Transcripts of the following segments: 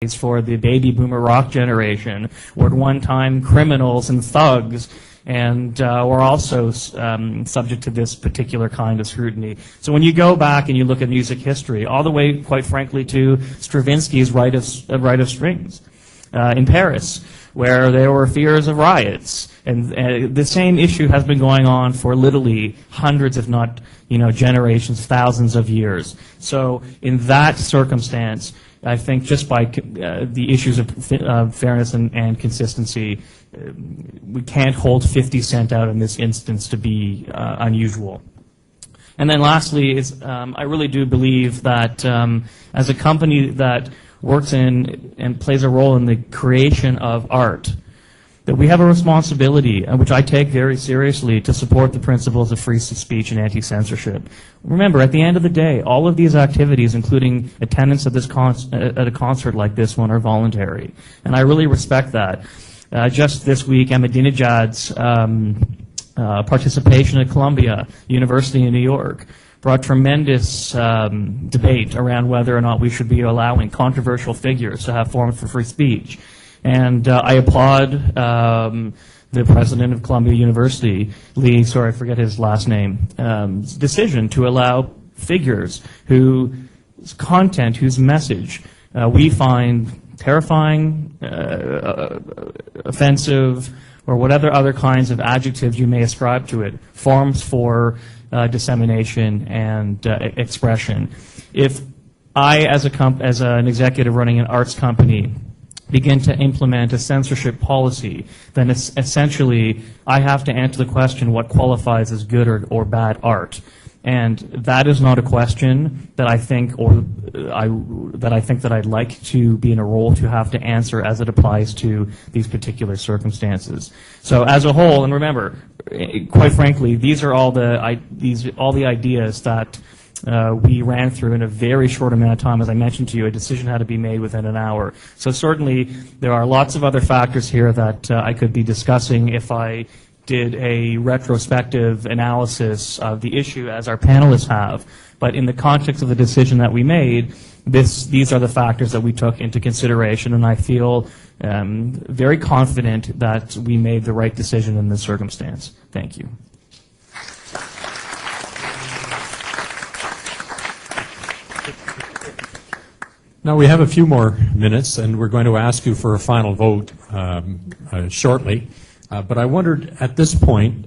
for the baby boomer rock generation were at one time criminals and thugs, and were also subject to this particular kind of scrutiny. So when you go back and you look at music history, all the way, quite frankly, to Stravinsky's Rite of Strings in Paris, where there were fears of riots, and the same issue has been going on for literally hundreds, if not generations, thousands of years. So in that circumstance, I think just by the issues of fairness and consistency, we can't hold 50 Cent out in this instance to be unusual. And then lastly, I really do believe that as a company that works in and plays a role in the creation of art, that we have a responsibility, which I take very seriously, to support the principles of free speech and anti-censorship. Remember, at the end of the day, all of these activities, including attendance at at a concert like this one, are voluntary, and I really respect that. Just this week, Ahmadinejad's participation at Columbia University in New York brought tremendous debate around whether or not we should be allowing controversial figures to have forums for free speech. And I applaud the president of Columbia University, Lee, sorry, I forget his last name, decision to allow figures whose content, whose message we find terrifying, offensive, or whatever other kinds of adjectives you may ascribe to it, forms for dissemination and expression. If I, as an executive running an arts company, begin to implement a censorship policy, then essentially I have to answer the question what qualifies as good or bad art. And that is not a question that I think that I'd like to be in a role to have to answer as it applies to these particular circumstances. So as a whole, and remember, quite frankly, these are all the ideas that we ran through in a very short amount of time. As I mentioned to you, a decision had to be made within an hour. So certainly there are lots of other factors here that I could be discussing if I did a retrospective analysis of the issue as our panelists have. But in the context of the decision that we made, these are the factors that we took into consideration, and I feel very confident that we made the right decision in this circumstance. Thank you. Now we have a few more minutes, and we're going to ask you for a final vote shortly. But I wondered at this point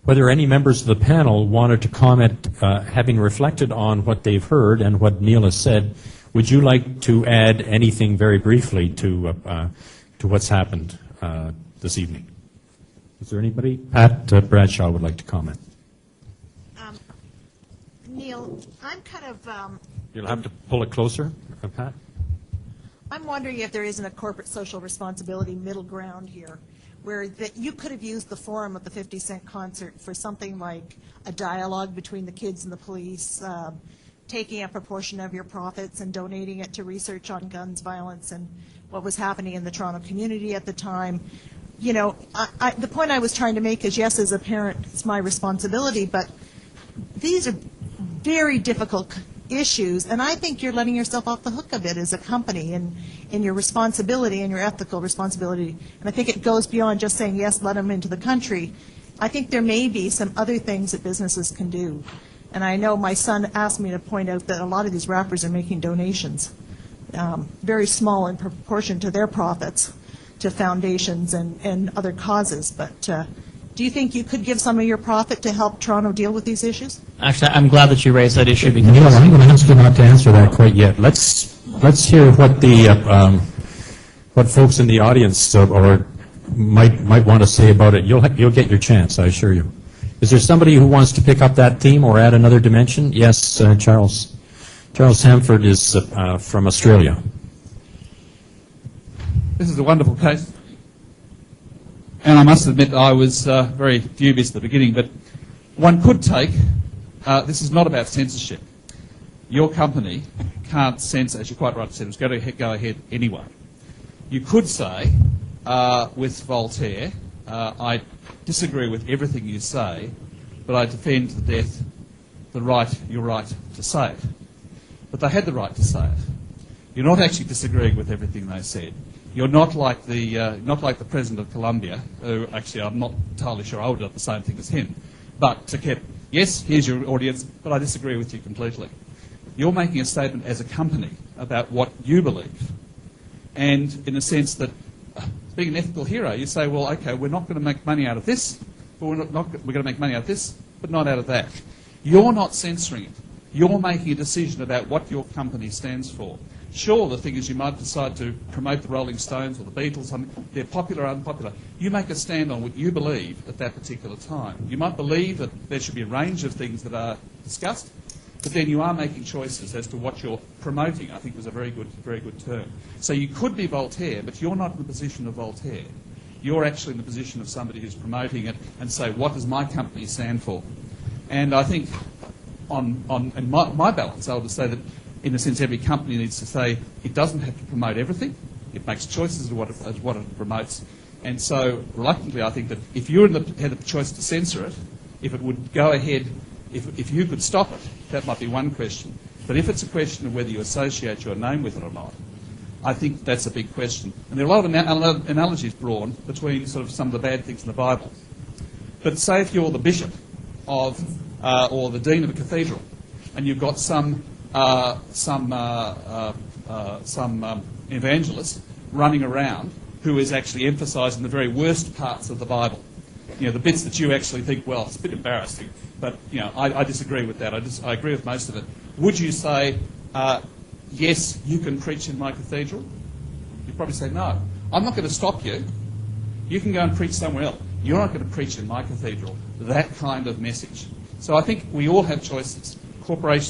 whether any members of the panel wanted to comment, having reflected on what they've heard and what Neil has said. Would you like to add anything very briefly to what's happened this evening? Is there anybody? Pat Bradshaw would like to comment. Neil, I'm kind of... You'll have to pull it closer, Pat. I'm wondering if there isn't a corporate social responsibility middle ground here, where that you could have used the forum of the 50 Cent concert for something like a dialogue between the kids and the police, taking a proportion of your profits and donating it to research on guns, violence, and what was happening in the Toronto community at the time. You know, the point I was trying to make is, yes, as a parent, it's my responsibility, but these are very difficult issues, and I think you're letting yourself off the hook a bit as a company in your responsibility and your ethical responsibility. And I think it goes beyond just saying, yes, let them into the country. I think there may be some other things that businesses can do. And I know my son asked me to point out that a lot of these rappers are making donations, very small in proportion to their profits, to foundations and other causes. But do you think you could give some of your profit to help Toronto deal with these issues? Actually, I'm glad that you raised that issue because... Neil, I'm going to ask you not to answer that quite yet. Let's hear what the what folks in the audience or might want to say about it. You'll get your chance, I assure you. Is there somebody who wants to pick up that theme or add another dimension? Yes, Charles. Charles Samford is from Australia. This is a wonderful case. And I must admit I was very dubious at the beginning, but one could take, this is not about censorship. Your company can't censor, as you quite rightly said, it was going to go ahead anyway. You could say, with Voltaire, I disagree with everything you say, but I defend to the death your right to say it. But they had the right to say it. You're not actually disagreeing with everything they said. You're not like the President of Colombia, who actually I'm not entirely sure I would have done the same thing as him. But to keep, yes, here's your audience, but I disagree with you completely. You're making a statement as a company about what you believe. And in the sense that, being an ethical hero, you say, well, okay, we're not going to make money out of this, but we're going to make money out of this, but not out of that. You're not censoring it. You're making a decision about what your company stands for. Sure, the thing is you might decide to promote the Rolling Stones or the Beatles, they're popular or unpopular. You make a stand on what you believe at that particular time. You might believe that there should be a range of things that are discussed, but then you are making choices as to what you're promoting. I think was a very good term. So you could be Voltaire, but you're not in the position of Voltaire. You're actually in the position of somebody who's promoting it and say, what does my company stand for? And I think in my balance, I would say that in a sense every company needs to say it doesn't have to promote everything. It makes choices as what it promotes. And so reluctantly I think that if you had the choice to censor it, if it would go ahead, if you could stop it, that might be one question. But if it's a question of whether you associate your name with it or not, I think that's a big question. And there are a lot of analogies drawn between sort of some of the bad things in the Bible. But say if you're the bishop of, or the dean of a cathedral, and you've got some evangelist running around who is actually emphasising the very worst parts of the Bible. You know, the bits that you actually think, well, it's a bit embarrassing, but, you know, I disagree with that. I agree with most of it. Would you say, yes, you can preach in my cathedral? You'd probably say, no. I'm not going to stop you. You can go and preach somewhere else. You're not going to preach in my cathedral. That kind of message. So I think we all have choices. Corporations